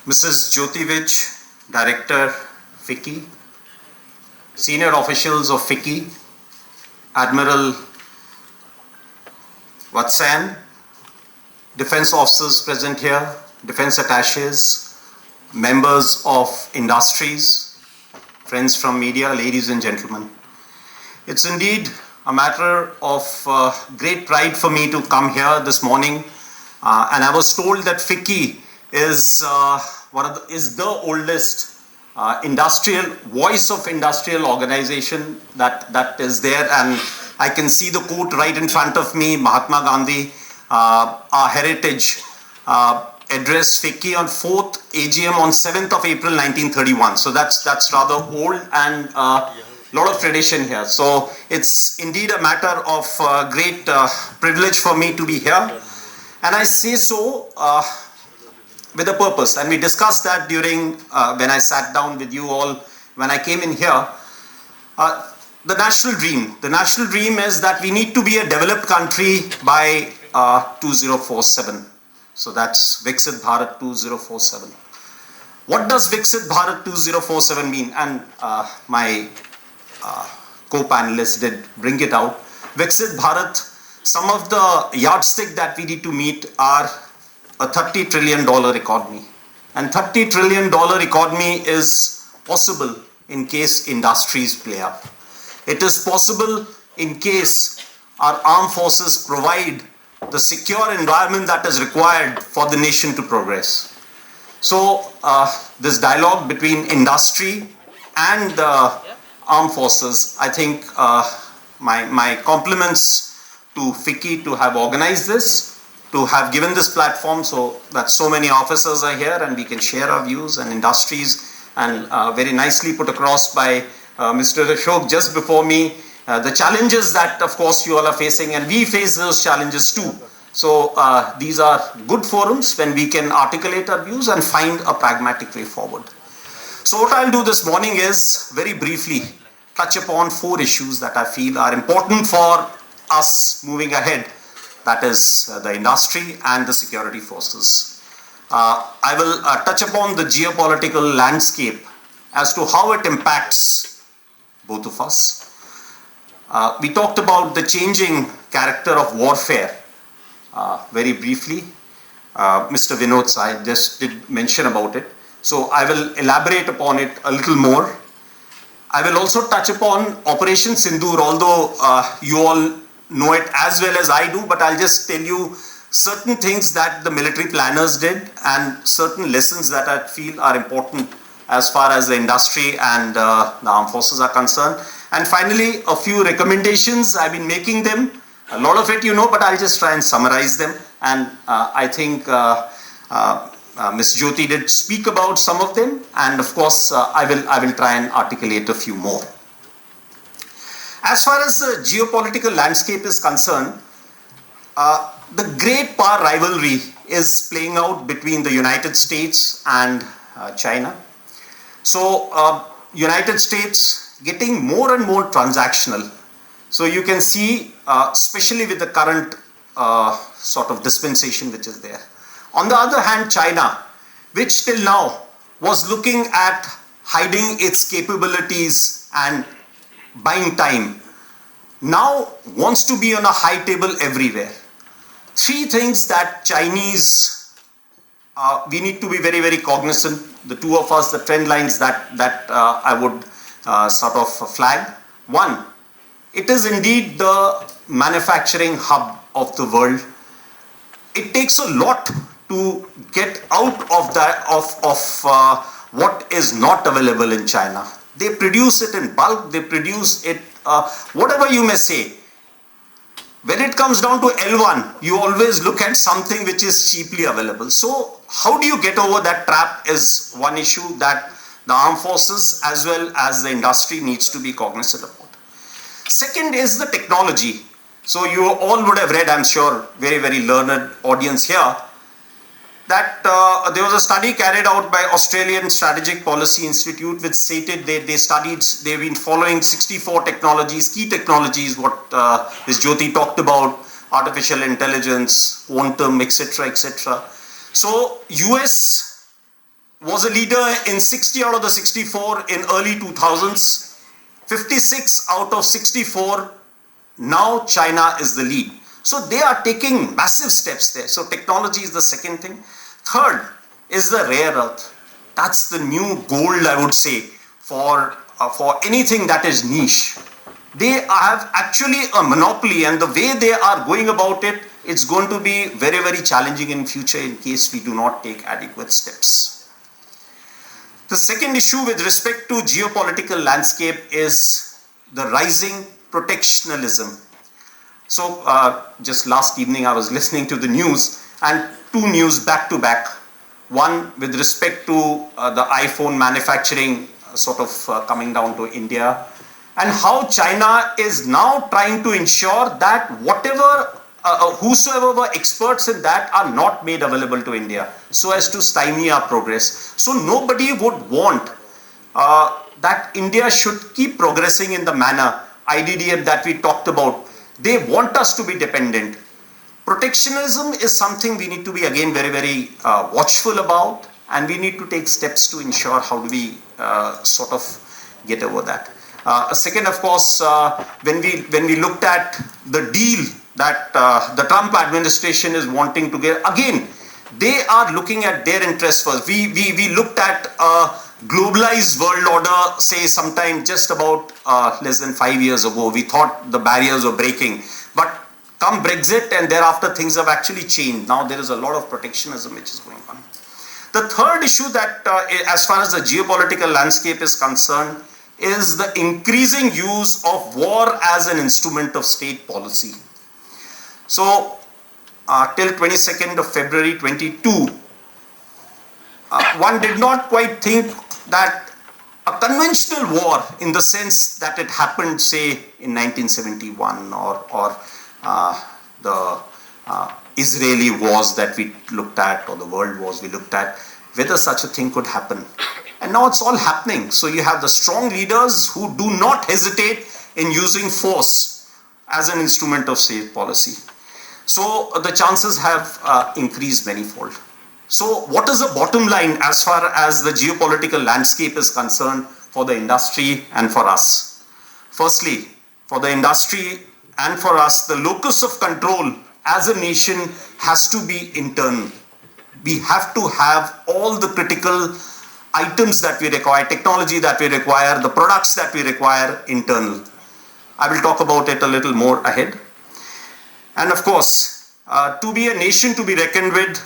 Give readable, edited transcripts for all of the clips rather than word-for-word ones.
Mrs. Jyoti Vij, Director, FICCI, senior officials of FICCI, Admiral Vatsan, defense officers present here, defense attaches, members of industries, friends from media, ladies and gentlemen. It's indeed a matter of great pride for me to come here this morning. And I was told that FICCI is the oldest industrial voice of industrial organization that is there, and I can see the quote right in front of me. Mahatma Gandhi, our heritage, addressed FICCI on 4th AGM on 7th of April 1931. So that's rather old and lot of tradition here. So it's indeed a matter of great privilege for me to be here, and I say so with a purpose. And we discussed that during when I sat down with you all when I came in here. The national dream is that we need to be a developed country by 2047. So that's Viksit Bharat 2047. What does Viksit Bharat 2047 mean? And my co-panelists did bring it out. Viksit Bharat, some of the yardstick that we need to meet are a $30 trillion economy. And $30 trillion economy is possible in case industries play up. It is possible in case our armed forces provide the secure environment that is required for the nation to progress. So this dialogue between industry and the armed forces, I think my compliments to FICCI to have organized this, to have given this platform so that so many officers are here and we can share our views, and industries, and very nicely put across by Mr. Ashok just before me, the challenges that of course you all are facing, and we face those challenges too. So these are good forums when we can articulate our views and find a pragmatic way forward. So what I'll do this morning is very briefly touch upon 4 issues that I feel are important for us moving ahead. That is the industry and the security forces. I will touch upon the geopolitical landscape as to how it impacts both of us. We talked about the changing character of warfare very briefly. Mr. Vinod Sai just did mention about it. So I will elaborate upon it a little more. I will also touch upon Operation Sindhur, although you all know it as well as I do, but I'll just tell you certain things that the military planners did and certain lessons that I feel are important as far as the industry and the armed forces are concerned. And finally, a few recommendations. I've been making them. A lot of it you know, but I'll just try and summarize them. And I think Ms. Jyoti did speak about some of them, and of course I will try and articulate a few more. As far as the geopolitical landscape is concerned, the great power rivalry is playing out between the United States and China. So United States getting more and more transactional. So you can see, especially with the current sort of dispensation which is there. On the other hand, China, which till now was looking at hiding its capabilities and buying time, now wants to be on a high table everywhere. 3 things that Chinese, we need to be very, very cognizant, the two of us, the trend lines that I would sort of flag. 1, it is indeed the manufacturing hub of the world. It takes a lot to get out of that what is not available in China. They produce it in bulk, they produce it, whatever you may say. When it comes down to L1, you always look at something which is cheaply available. So how do you get over that trap is one issue that the armed forces as well as the industry needs to be cognizant about. Second is the technology. So you all would have read, I'm sure, very, very learned audience here, that there was a study carried out by Australian Strategic Policy Institute which stated they've been following 64 technologies, key technologies, what Ms. Jyoti talked about, artificial intelligence, quantum, etc., etc. So US was a leader in 60 out of the 64 in early 2000s, 56 out of 64, now China is the lead. So they are taking massive steps there. So technology is the second thing. Third is the rare earth. That's the new gold, I would say, for anything that is niche. They have actually a monopoly, and the way they are going about it, it's going to be very, very challenging in future in case we do not take adequate steps. The second issue with respect to geopolitical landscape is the rising protectionism. So just last evening I was listening to the news, and two news back to back. One with respect to the iPhone manufacturing sort of coming down to India, and how China is now trying to ensure that whatever, whosoever were experts in that are not made available to India, so as to stymie our progress. So nobody would want that India should keep progressing in the manner, IDDM that we talked about. They want us to be dependent. Protectionism is something we need to be again very, very watchful about, and we need to take steps to ensure how do we sort of get over that. Second, of course, when we looked at the deal that the Trump administration is wanting to get, again, they are looking at their interests first. We looked at a globalized world order, say sometime just about less than 5 years ago. We thought the barriers were breaking, but come Brexit and thereafter things have actually changed. Now there is a lot of protectionism which is going on. The third issue that as far as the geopolitical landscape is concerned is the increasing use of war as an instrument of state policy. So till 22nd of February 22, one did not quite think that a conventional war in the sense that it happened, say, in 1971 or the Israeli wars that we looked at, or the world wars we looked at, whether such a thing could happen. And now it's all happening. So you have the strong leaders who do not hesitate in using force as an instrument of state policy. So the chances have increased manifold. So what is the bottom line as far as the geopolitical landscape is concerned for the industry and for us? Firstly, for the industry and for us, the locus of control as a nation has to be internal. We have to have all the critical items that we require, technology that we require, the products that we require internal. I will talk about it a little more ahead. And of course, to be a nation to be reckoned with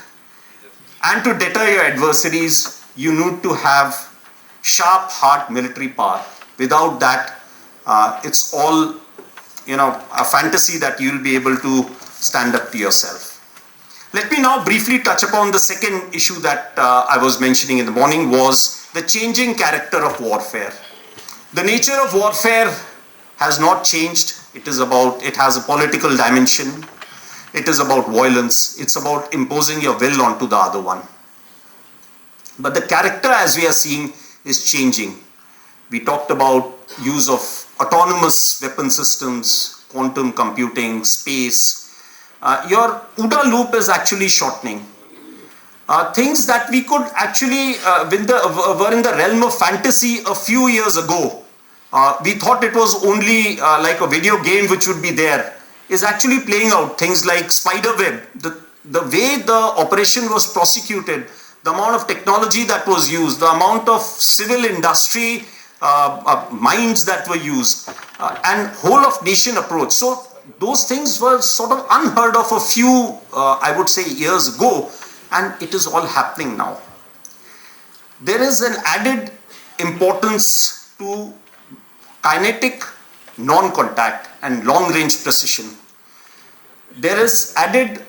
and to deter your adversaries, you need to have sharp, hard military power. Without that, it's all, a fantasy that you'll be able to stand up to yourself. Let me now briefly touch upon the second issue that I was mentioning in the morning, was the changing character of warfare. The nature of warfare has not changed. It has a political dimension. It is about violence. It's about imposing your will onto the other one. But the character, as we are seeing, is changing. We talked about use of autonomous weapon systems, quantum computing, space. Your OODA loop is actually shortening. Things that we could actually, were in the realm of fantasy a few years ago, we thought it was only like a video game which would be there, is actually playing out. Things like spider web, the way the operation was prosecuted, the amount of technology that was used, the amount of civil industry minds that were used, and whole of nation approach. So those things were sort of unheard of a few, I would say, years ago, and it is all happening now. There is an added importance to kinetic non-contact and long-range precision. There is added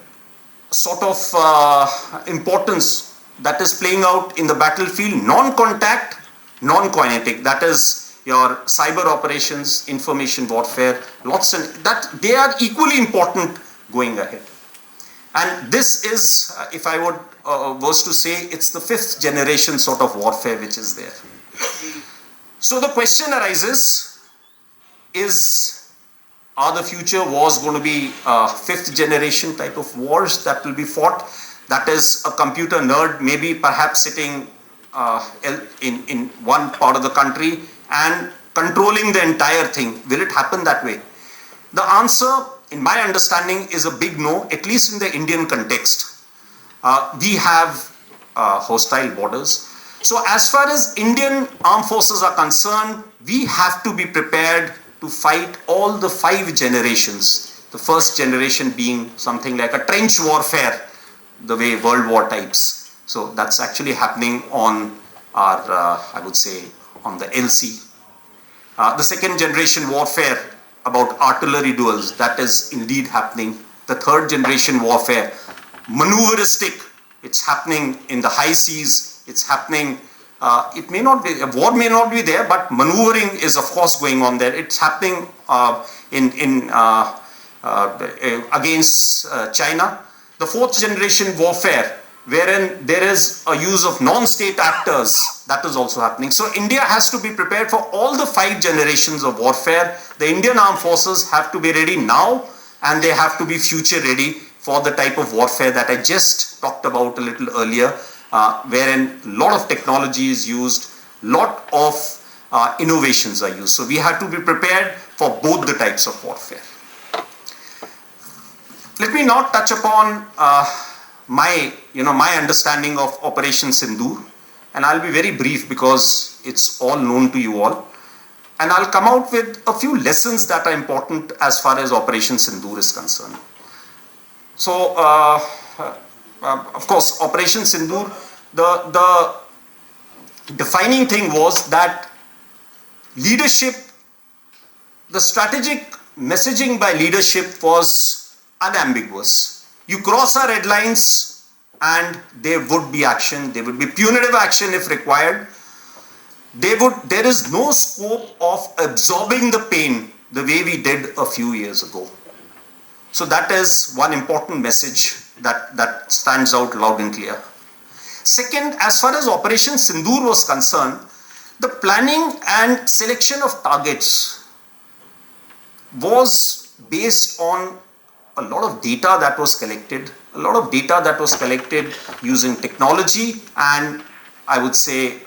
sort of importance that is playing out in the battlefield, non-contact, non-kinetic, that is your cyber operations, information warfare, lots, and that they are equally important going ahead. And this is, if I was to say, it's the 5th generation sort of warfare which is there. So the question arises, are the future wars going to be 5th generation type of wars that will be fought? That is, a computer nerd maybe perhaps sitting in one part of the country and controlling the entire thing. Will it happen that way? The answer, in my understanding, is a big no, at least in the Indian context. We have hostile borders. So as far as Indian armed forces are concerned, we have to be prepared to fight all the 5 generations. The first generation being something like a trench warfare, the way World War types. So that's actually happening on our, I would say, on the LC. The second generation warfare about artillery duels, that is indeed happening. The third generation warfare, maneuveristic, it's happening in the high seas, it's happening, it may not be, war may not be there, but maneuvering is of course going on there. It's happening against China. The fourth generation warfare, wherein there is a use of non-state actors, that is also happening. So India has to be prepared for all the 5 generations of warfare. The Indian armed forces have to be ready now, and they have to be future ready for the type of warfare that I just talked about a little earlier, wherein a lot of technology is used, lot of innovations are used. So we have to be prepared for both the types of warfare. Let me now touch upon my understanding of Operation Sindhur, and I'll be very brief because it's all known to you all. And I'll come out with a few lessons that are important as far as Operation Sindhur is concerned. So, of course, Operation Sindhur, the defining thing was that leadership, the strategic messaging by leadership was unambiguous. You cross our red lines and there would be action, there would be punitive action if required. There is no scope of absorbing the pain the way we did a few years ago. So that is one important message that stands out loud and clear. Second, as far as Operation Sindhur was concerned, the planning and selection of targets was based on a lot of data that was collected, using technology and I would say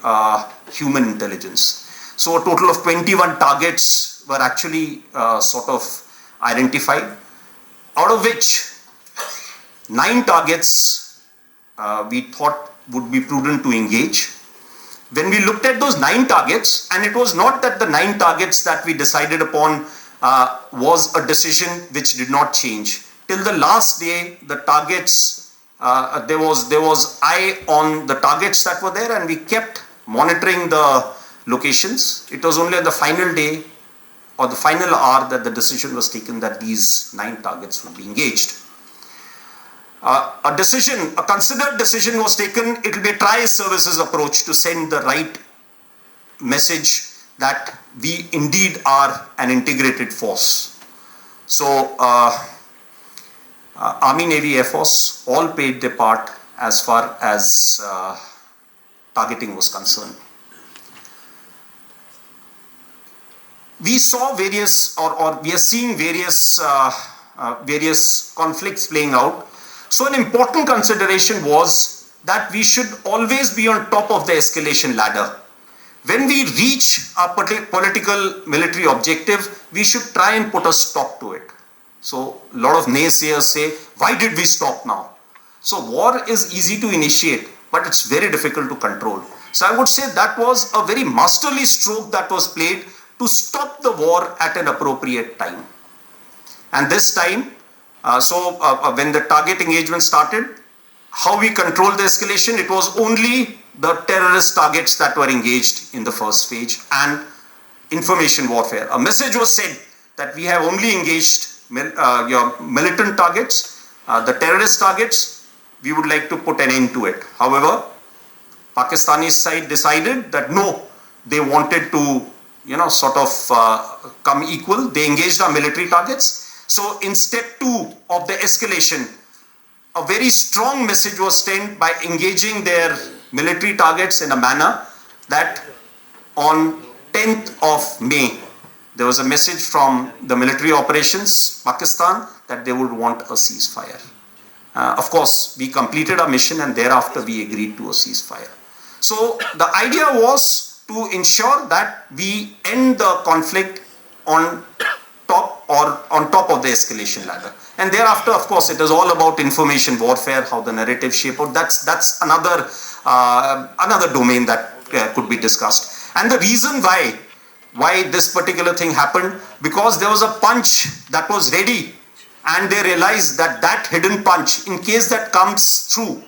human intelligence. So a total of 21 targets were actually sort of identified, out of which 9 targets we thought would be prudent to engage. When we looked at those 9 targets, and it was not that the 9 targets that we decided upon was a decision which did not change. Till the last day, the targets, there was eye on the targets that were there, and we kept monitoring the locations. It was only on the final day or the final hour that the decision was taken that these 9 targets would be engaged. A considered decision was taken. It will be a tri-services approach to send the right message that we indeed are an integrated force. So, Army, Navy, Air Force all played their part as far as targeting was concerned. We saw various, or we are seeing various conflicts playing out. So an important consideration was that we should always be on top of the escalation ladder. When we reach our political military objective, we should try and put a stop to it. So a lot of naysayers say, why did we stop now? So war is easy to initiate, but it's very difficult to control. So I would say that was a very masterly stroke that was played to stop the war at an appropriate time. And this time, when the target engagement started, how we controlled the escalation, it was only the terrorist targets that were engaged in the first phase and information warfare. A message was said that we have only engaged your militant targets, the terrorist targets, we would like to put an end to it. However, Pakistani side decided that no, they wanted to, sort of come equal. They engaged our military targets. So in step 2 of the escalation, a very strong message was sent by engaging their military targets in a manner that on 10th of May, there was a message from the military operations, Pakistan, that they would want a ceasefire. Of course, we completed our mission and thereafter we agreed to a ceasefire. So the idea was to ensure that we end the conflict on top of the escalation ladder. And thereafter, of course, it is all about information warfare, how the narrative shape out. That's another domain that could be discussed. And the reason why this particular thing happened, because there was a punch that was ready, and they realized that hidden punch, in case that comes through,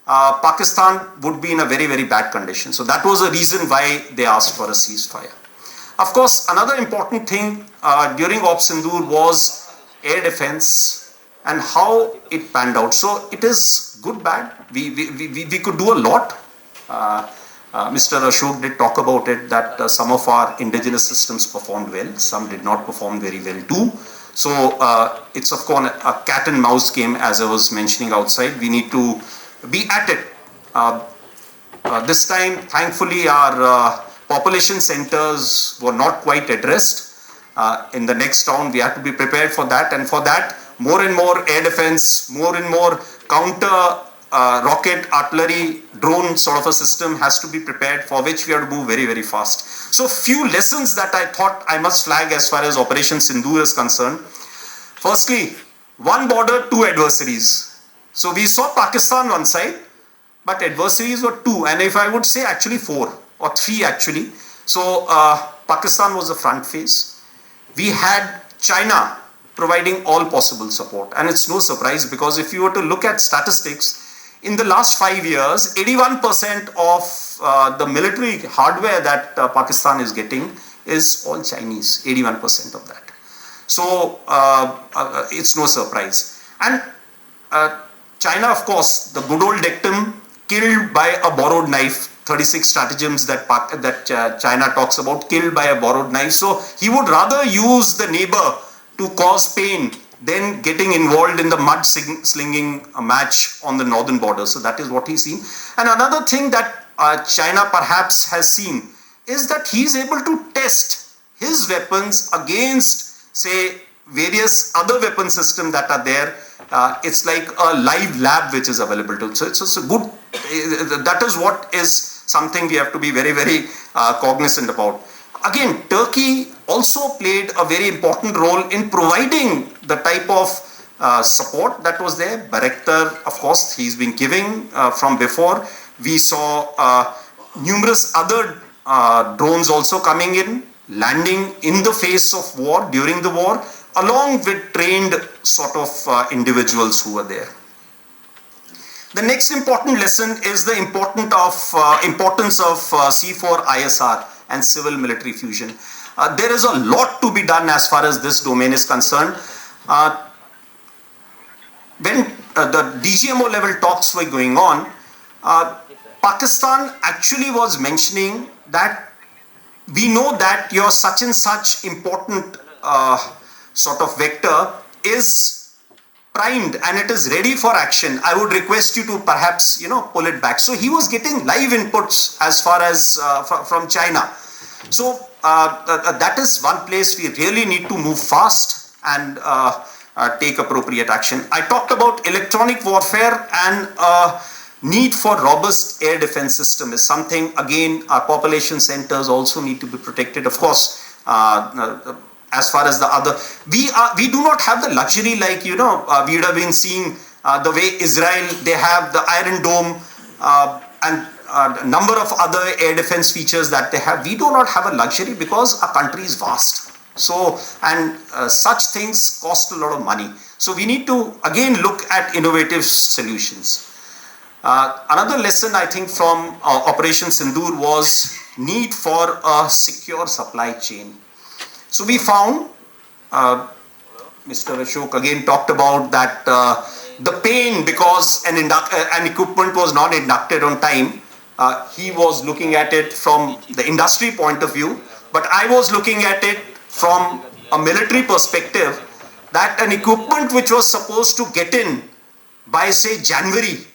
Pakistan would be in a very, very bad condition. So that was the reason why they asked for a ceasefire. Of course, another important thing during Op Sindhur was air defense and how it panned out. So it is good, bad. We could do a lot. Mr. Ashok did talk about it, that some of our indigenous systems performed well, some did not perform very well too. So it's of course a cat and mouse game, as I was mentioning outside. We need to be at it. This time, thankfully, our population centers were not quite addressed. In the next round, we have to be prepared for that, and for that, more and more air defense, more and more counter rocket, artillery, drone sort of a system has to be prepared, for which we have to move very, very fast. So few lessons that I thought I must flag as far as Operation Sindhur is concerned. Firstly, one border, two adversaries. So we saw Pakistan one side, but adversaries were two, and if I would say actually four or three actually. So Pakistan was the front face. We had China providing all possible support, and it's no surprise, because if you were to look at statistics, in the last 5 years, 81% of the military hardware that Pakistan is getting is all Chinese, 81% of that. So it's no surprise. And China, of course, the good old dictum, killed by a borrowed knife, 36 stratagems that China talks about, killed by a borrowed knife. So he would rather use the neighbor to cause pain than getting involved in the mud-slinging match on the northern border. So that is what he's seen. And another thing that China perhaps has seen is that he's able to test his weapons against, say, various other weapon systems that are there. It's like a live lab which is available to. So it's a good, that is what is something we have to be very, very cognizant about. Again, Turkey also played a very important role in providing the type of support that was there. Bayraktar, of course, he's been giving from before. We saw numerous other drones also coming in, landing in the face of war, during the war, along with trained sort of individuals who were there. The next important lesson is the importance of C4ISR and civil military fusion. There is a lot to be done as far as this domain is concerned. When the DGMO level talks were going on, Pakistan actually was mentioning that we know that your such and such important sort of vector is primed and it is ready for action. I would request you to perhaps, pull it back. So he was getting live inputs as far as from China. So that is one place we really need to move fast and take appropriate action. I talked about electronic warfare, and need for robust air defense system is something, again, our population centers also need to be protected. Of course, as far as the other, we do not have the luxury, like, we would have been seeing the way Israel, they have the Iron Dome and a number of other air defense features that they have. We do not have a luxury because our country is vast. So, and such things cost a lot of money. So we need to again look at innovative solutions. Another lesson, I think, from Operation Sindhur was need for a secure supply chain. So we found, Mr. Ashok again talked about that the pain because an equipment was not inducted on time. He was looking at it from the industry point of view, but I was looking at it from a military perspective, that an equipment which was supposed to get in by, say, January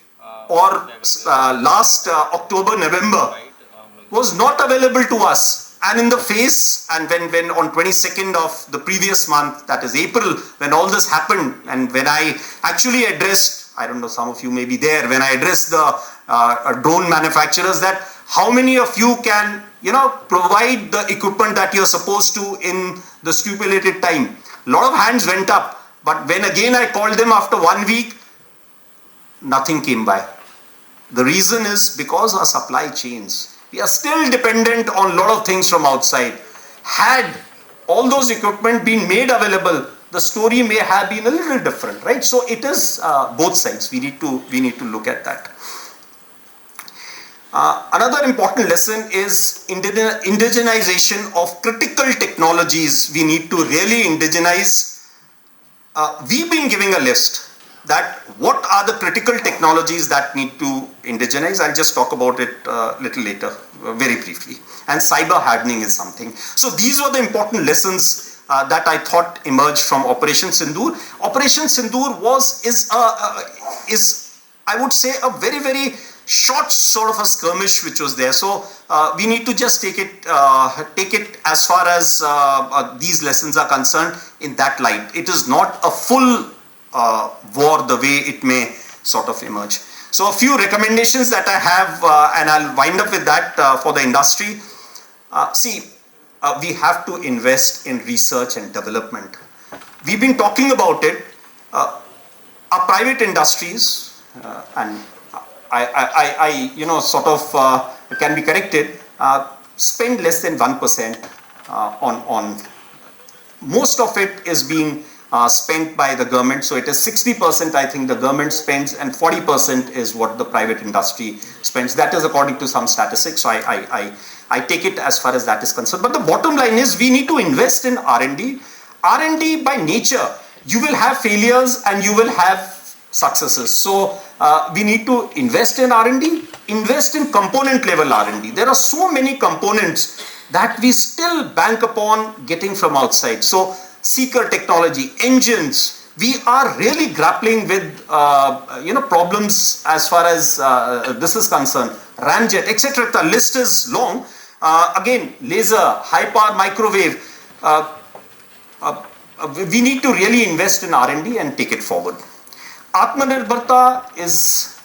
or last October, November, was not available to us. And in the face, and when on 22nd of the previous month, that is April, when all this happened, and when I actually addressed, I don't know, some of you may be there, when I addressed the drone manufacturers, that How many of you can, provide the equipment that you're supposed to in the stipulated time? A lot of hands went up, but when again I called them after 1 week, nothing came by. The reason is because our supply chains, we are still dependent on a lot of things from outside. Had all those equipment been made available, the story may have been a little different, right? So it is both sides. We need to look at that. Another important lesson is indigenization of critical technologies. We need to really indigenize. We've been giving a list that what are the critical technologies that need to indigenize. I'll just talk about it a little later, very briefly. And cyber hardening is something. So these were the important lessons that I thought emerged from Operation Sindhur. Operation Sindhur is I would say a very, very short sort of a skirmish which was there. So we need to just take it as far as these lessons are concerned in that light. It is not a full war the way it may sort of emerge. So a few recommendations that I have, and I'll wind up with that for the industry. We have to invest in research and development. We've been talking about it. Our private industries, and I sort of can be corrected, spend less than 1% on most of it is being spent by the government. So it is 60% I think the government spends, and 40% is what the private industry spends. That is according to some statistics. So I take it as far as that is concerned. But the bottom line is we need to invest in R&D. R&D by nature, you will have failures and you will have successes. So we need to invest in R&D, invest in component level R&D. There are so many components that we still bank upon getting from outside. So seeker technology, engines, we are really grappling with problems as far as this is concerned. Ramjet, etc. The list is long. Again, laser, high power microwave. We need to really invest in R&D and take it forward. Atmanirbharta is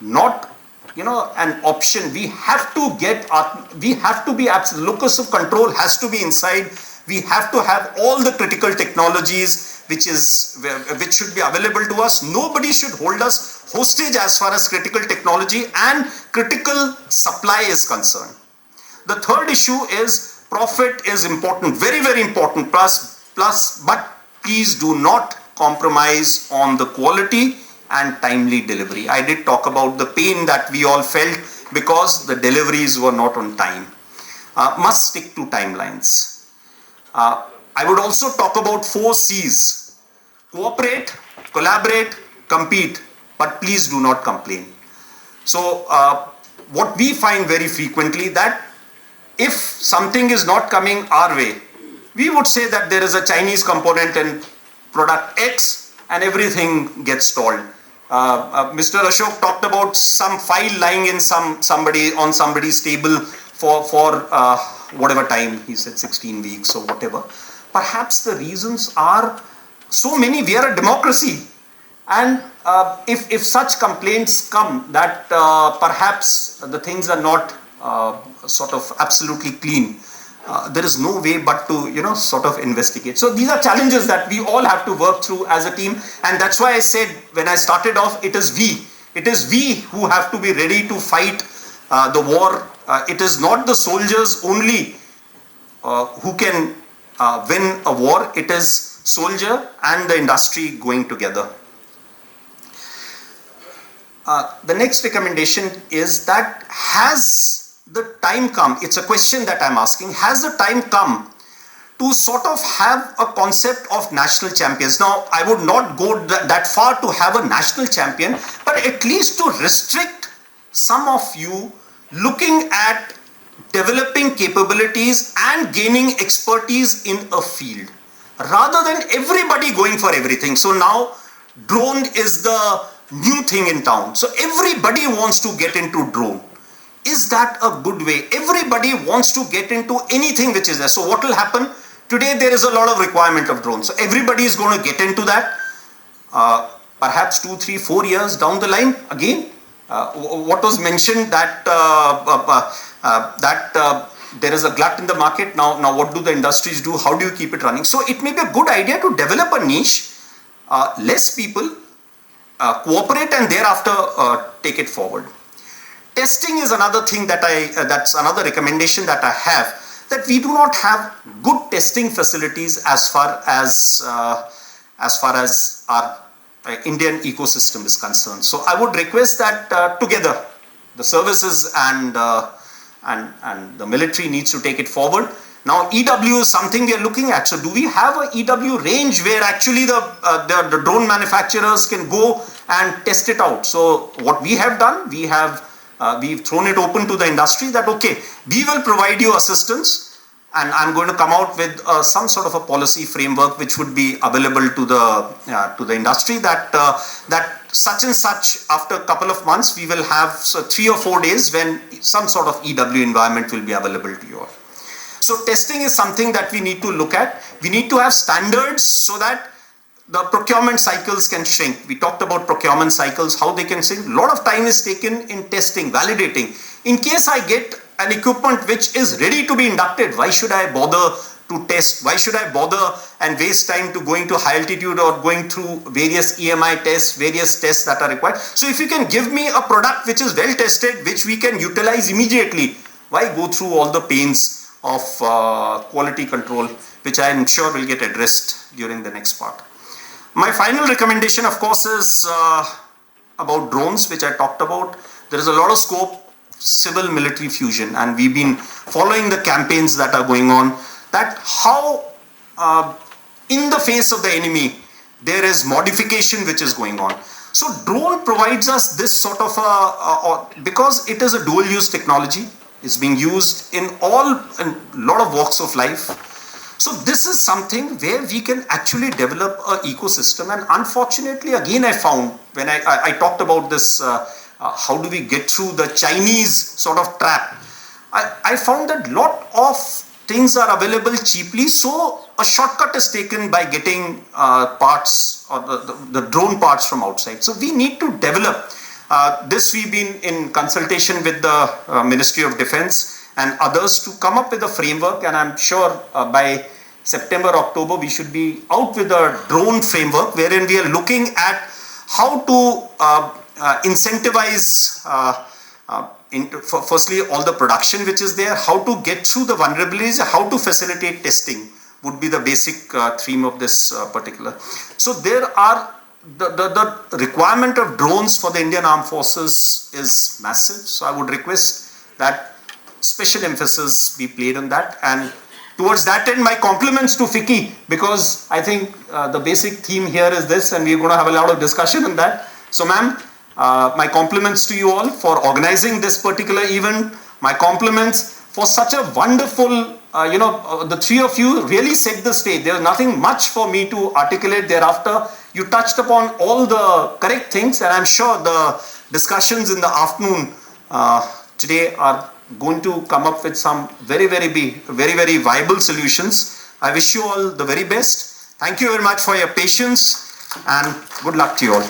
not, an option. We have to be absolute. Locus of control has to be inside. We have to have all the critical technologies which should be available to us. Nobody should hold us hostage as far as critical technology and critical supply is concerned. The third issue is profit is important, very, very important, but please do not compromise on the quality and timely delivery. I did talk about the pain that we all felt because the deliveries were not on time. Must stick to timelines. I would also talk about 4 C's. Cooperate, collaborate, compete, but please do not complain. So what we find very frequently that if something is not coming our way, we would say that there is a Chinese component in product X and everything gets stalled. Mr. Ashok talked about some file lying in somebody's table for whatever time, he said 16 weeks or whatever. Perhaps the reasons are so many. We are a democracy, and if such complaints come that perhaps the things are not sort of absolutely clean, there is no way but to sort of investigate. So these are challenges that we all have to work through as a team, and that's why I said when I started off, it is we who have to be ready to fight the war. It is not the soldiers only who can win a war. It is soldier and the industry going together. The next recommendation is that has the time come? It's a question that I'm asking. Has the time come to sort of have a concept of national champions? Now, I would not go that far to have a national champion, but at least to restrict some of you looking at developing capabilities and gaining expertise in a field rather than everybody going for everything. So now drone is the new thing in town. So everybody wants to get into drone. Is that a good way? Everybody wants to get into anything which is there. So what will happen? Today there is a lot of requirement of drones. So everybody is going to get into that. Perhaps 2, 3, 4 years down the line, again, what was mentioned that there is a glut in the market. Now what do the industries do? How do you keep it running? So it may be a good idea to develop a niche, less people, cooperate, and thereafter take it forward. Testing is another thing that that's another recommendation that I have, that we do not have good testing facilities as far as our Indian ecosystem is concerned. So I would request that together the services and the military needs to take it forward. Now EW is something we are looking at. So do we have a EW range where actually the drone manufacturers can go and test it out? So what we have done, we've thrown it open to the industry that okay, we will provide you assistance, and I'm going to come out with some sort of a policy framework which would be available to the industry, that such and such, after a couple of months we will have 3 or 4 days when some sort of EW environment will be available to you all. So testing is something that we need to look at. We need to have standards so that the procurement cycles can shrink. We talked about procurement cycles, how they can shrink. A lot of time is taken in testing, validating. In case I get an equipment which is ready to be inducted, why should I bother to test? Why should I bother and waste time to going to high altitude or going through various EMI tests, various tests that are required? So if you can give me a product which is well tested, which we can utilize immediately, why go through all the pains of quality control, which I am sure will get addressed during the next part. My final recommendation, of course, is about drones, which I talked about. There is a lot of scope, civil military fusion, and we've been following the campaigns that are going on, that how in the face of the enemy there is modification which is going on. So drone provides us this sort of because it is a dual use technology, it's being used in a lot of walks of life. So this is something where we can actually develop an ecosystem. And unfortunately, again, I found when I talked about this, how do we get through the Chinese sort of trap? I found that lot of things are available cheaply. So a shortcut is taken by getting parts or the drone parts from outside. So we need to develop this. We've been in consultation with the Ministry of Defense and others to come up with a framework, and I'm sure by September, October, we should be out with a drone framework wherein we are looking at how to incentivize firstly all the production which is there, how to get through the vulnerabilities, how to facilitate testing would be the basic theme of this particular. So there are the requirement of drones for the Indian Armed Forces is massive. So I would request that special emphasis be played on that, and towards that end my compliments to FICCI, because I think the basic theme here is this, and we're going to have a lot of discussion on that. So ma'am, my compliments to you all for organizing this particular event. My compliments for such a wonderful, the three of you really set the stage. There's nothing much for me to articulate thereafter. You touched upon all the correct things, and I'm sure the discussions in the afternoon today are going to come up with some very viable solutions. I wish you all the very best. Thank you very much for your patience, and good luck to you all.